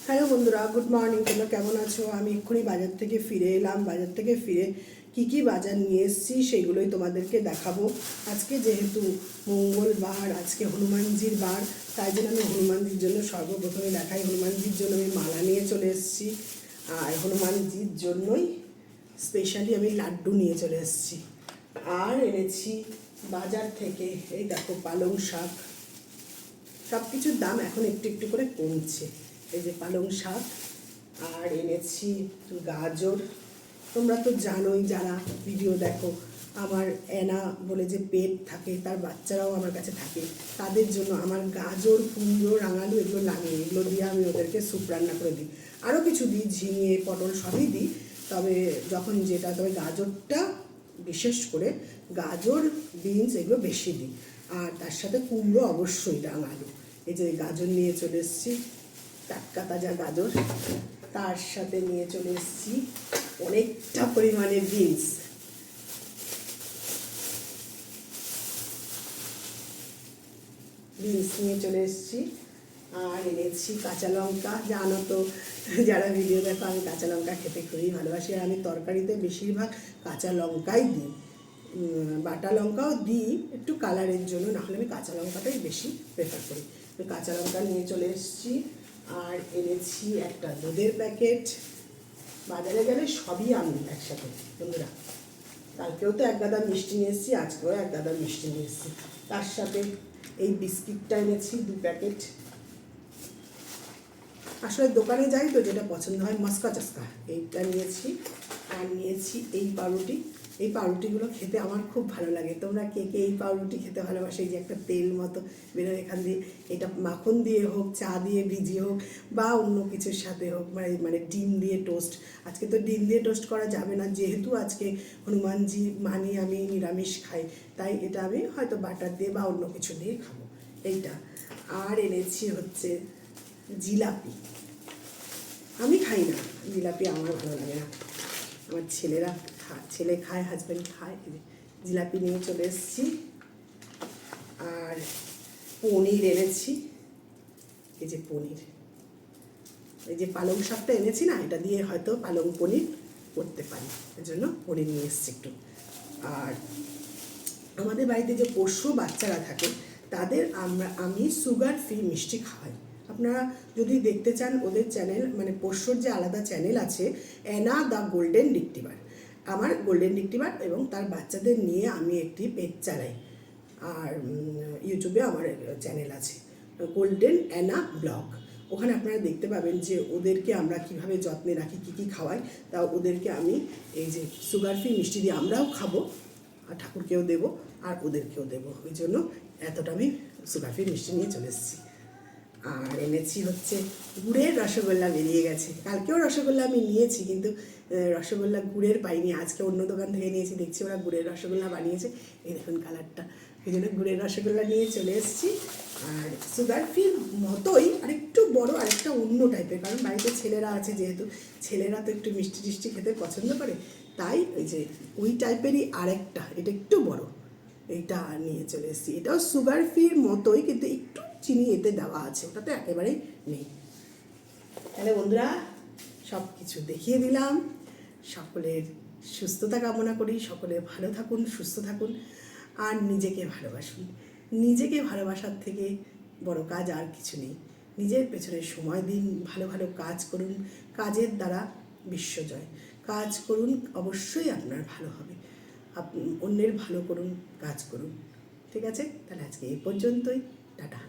Hello বন্ধুরা, good morning. তোমরা কেমন আছো? আমি এক্ষুনি বাজার থেকে ফিরে এলাম। বাজার থেকে ফিরে কি বাজার নিয়ে এসেছি সেগুলোই তোমাদেরকে দেখাবো। আজকে যেহেতু মঙ্গলবার, আজকে হনুমানজির বার, তাই জন্য আমি হনুমানজির জন্য সর্বপ্রথমে দেখাই। হনুমানজির জন্য আমি মালা নিয়ে চলে এসেছি, আর হনুমানজির জন্যই স্পেশালি আমি লাড্ডু নিয়ে চলে এসেছি। আর এনেছি বাজার থেকে, এই দেখো, পালং শাক। সব কিছুর দাম এখন একটু একটু করে কমছে। এই যে পালং শাক, আর এনেছি গাজর। তোমরা তো জানোই, যারা ভিডিও দেখো, আমার অ্যানা বলে যে পেট থাকে, তার বাচ্চারাও আমার কাছে থাকে, তাদের জন্য আমার গাজর, কুমড়ো, রাঙালু এগুলো লাগে। এগুলো দিয়ে আমি ওদেরকে স্যুপ রান্না করে দিই। আরও কিছু দিই, ঝিঙে, পটল সবই দিই, তবে তবে গাজরটা বিশেষ করে, গাজর, বিনস এগুলো বেশি দিই। আর তার সাথে কুমড়ো অবশ্যই, রাঙালু। এই যে গাজর নিয়ে চলে এসেছি, টাটকা তাজা গাজর। তার সাথে নিয়ে চলে এসেছি অনেকটা পরিমাণে বিনস। নিয়ে চলে এসেছি। আর এনেছি কাঁচা লঙ্কা। জানো তো, যারা ভিডিও দেখো, আমি কাঁচা লঙ্কা খেতে খুবই ভালোবাসি। আর আমি তরকারিতে বেশিরভাগ কাঁচা লঙ্কাই দিই। বাটা লঙ্কাও দিই একটু কালারের জন্য, নাহলে আমি কাঁচা লঙ্কাটাই বেশি প্রেফার করি। তো কাঁচা লঙ্কা নিয়ে চলে এসেছি। আর এনেছি একটা দুধের প্যাকেট। বাজারে গেলে সবই আনি একসাথে বন্ধুরা। কালকেও তো এক গাদা মিষ্টি নিয়ে এসেছি, আজকেও এক গাদা মিষ্টি নিয়ে এসেছি। তার সাথে এই বিস্কিটটা এনেছি 2 প্যাকেট। আসলে দোকানে যাই তো, যেটা পছন্দ হয়, মস্কা চস্কা, এইটা নিয়েছি। আর নিয়েছি এই পাউরুটি। এই পাউরুটিগুলো খেতে আমার খুব ভালো লাগে। তোমরা কে কে এই পাউরুটি খেতে ভালোবাসে? এই যে একটা তেল মতো বেরোয় এখান দিয়ে, এটা মাখন দিয়ে হোক, চা দিয়ে ভিজিয়ে হোক, বা অন্য কিছুর সাথে হোক, মানে ডিম দিয়ে টোস্ট। আজকে তো ডিম দিয়ে টোস্ট করা যাবে না, যেহেতু আজকে হনুমানজি মানে আমি নিরামিষ খাই, তাই এটা আমি হয়তো বাটার দিয়ে বা অন্য কিছু দিয়ে খাবো এইটা। আর এনেছি হচ্ছে জিলাপি। আমি খাই না জিলাপি, আমার ভালো লাগে না। আমার ছেলে খায়, হাজব্যান্ড খায়। জিলাপি নিয়ে চলে এসেছি। আর পনির এনেছি। এই যে পনির, এই যে পালং শাকটা এনেছি না, এটা দিয়ে হয়তো পালং পনির করতে পারি, এর জন্য পনির নিয়ে এসেছি একটু। আর আমাদের বাড়িতে যে পোষ্য বাচ্চারা থাকে, তাদের আমি সুগার ফ্রি মিষ্টি খাওয়াই। আপনারা যদি দেখতে চান ওদের চ্যানেল, মানে পোষ্যর যে আলাদা চ্যানেল আছে, অ্যানা দ্য গোল্ডেন রিট্রিভার, আমার গোল্ডেন রিট্রিভার এবং তার বাচ্চাদের নিয়ে আমি একটি পেজ চালাই। আর ইউটিউবে আমার চ্যানেল আছে, গোল্ডেন অ্যানা ব্লগ। ওখানে আপনারা দেখতে পাবেন যে ওদেরকে আমরা কিভাবে যত্নে রাখি, কী খাওয়াই। তা ওদেরকে আমি এই যে সুগার ফ্রি মিষ্টি দিয়ে আমরাও খাবো, আর ঠাকুরকেও দেবো, আর ওদেরকেও দেবো। ওই জন্য এতটা আমি সুগার ফ্রি মিষ্টি নিয়ে চলে এসেছি। আর এনেছি হচ্ছে গুড়ের রসগোল্লা। বেরিয়ে গেছে, কালকেও রসগোল্লা আমি নিয়েছি, কিন্তু রসগোল্লা গুড়ের পাইনি। আজকে অন্য দোকান থেকে নিয়েছি, দেখছি ওরা গুড়ের রসগোল্লা বানিয়েছে। এই দেখুন কালারটা, এই জন্য গুড়ের রসগোল্লা নিয়ে চলে এসেছি। আর সুগার ফ্রির মতোই আরেকটু বড়, আরেকটা অন্য টাইপের, কারণ বাড়িতে ছেলেরা আছে, যেহেতু ছেলেরা তো একটু মিষ্টি টিষ্টি খেতে পছন্দ করে, তাই ওই যে ওই টাইপেরই আরেকটা, এটা একটু বড়, এইটা নিয়ে চলে এসেছি। এটাও সুগার ফ্রির মতোই, কিন্তু একটু চিনি এতে দেওয়া আছে, ওটা তো একেবারেই নেই। তাহলে বন্ধুরা, সব কিছু দেখিয়ে দিলাম। সকলের সুস্থতা কামনা করি, সকলে ভালো থাকুন, সুস্থ থাকুন, আর নিজেকে ভালোবাসুন। নিজেকে ভালোবাসার থেকে বড় কাজ আর কিছু নেই। নিজের পেছনে সময় দিন, ভালো ভালো কাজ করুন। কাজের দ্বারা বিশ্বজয়। কাজ করুন, অবশ্যই আপনার ভালো হবে। আপনি অন্যের ভালো করুন, কাজ করুন। ঠিক আছে? তাহলে আজকে এই পর্যন্তই। টাটা।